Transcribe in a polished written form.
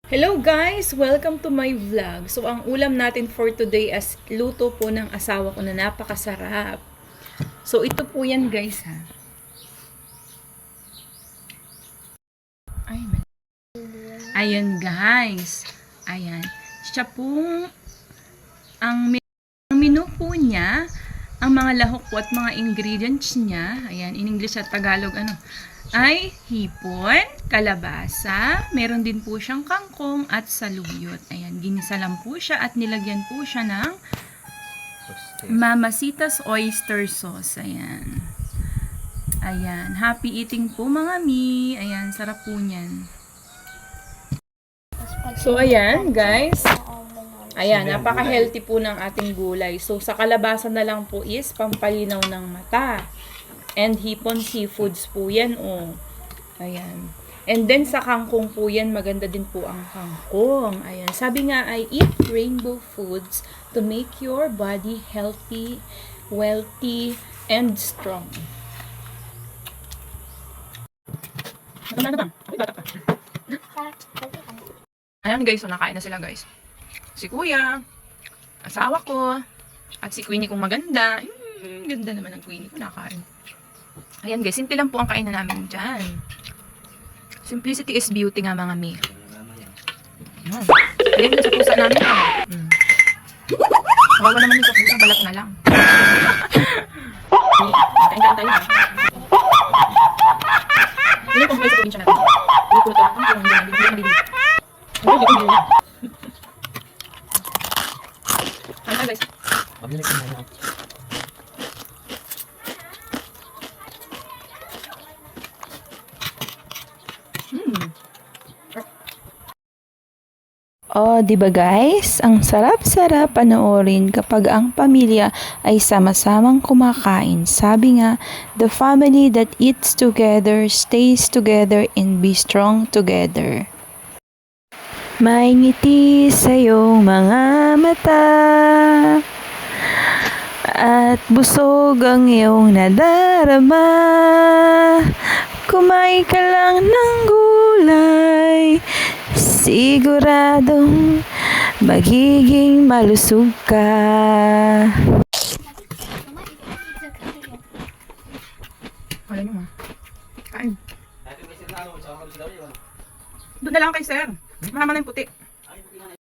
Hello guys! Welcome to my vlog. So, ang ulam natin for today is luto po ng asawa ko na napakasarap. So, ito po yan guys ha. Ayan guys. Ayan. Siya po, ang menu po niya, ang mga lahok po at mga ingredients niya, ayan, in English at Tagalog, ay hipon, kalabasa, meron din po siyang kangkong at saluyot. Ayan, ginisa lang po siya at nilagyan po siya ng Mamacita's oyster sauce. Ayan. Ayan, happy eating po mga mi. Ayan, sarap po niyan. So, ayan guys. Ayan, napaka-healthy po ng ating gulay. So, sa kalabasa na lang po is pampalinaw ng mata. And hipon seafoods po yan, oh. Ayan. And then sa kangkong po yan, maganda din po ang kangkong. Ayan. Sabi nga ay eat rainbow foods to make your body healthy, wealthy, and strong. Ayan guys, so nakain na sila guys. Si kuya, asawa ko, at si Queenie kong maganda. Ganda naman ang Queenie ko, nakain. Ayan guys, simple lang po ang kainan namin dyan. Simplicity is beauty nga mga mi. Ayan din sa pusa namin. Kawawa naman yung sa pusa, balat na lang. Kain-kain tayo ha. Hindi kong kayo sa probinsya natin. Hindi ko lang kung hindi namin. Ano guys? Mabilis na lang. Oh, 'di ba guys? Ang sarap-sarap panoorin kapag ang pamilya ay sama-samang kumakain. Sabi nga, the family that eats together stays together and be strong together. May ngiti sa iyong mga mata at busog ang iyong nadarama. Kumain ka lang ng gulay, siguradong magiging malusog ka. Wala nyo ha. Kain. Doon na lang kay sir. Mahama na yung puti.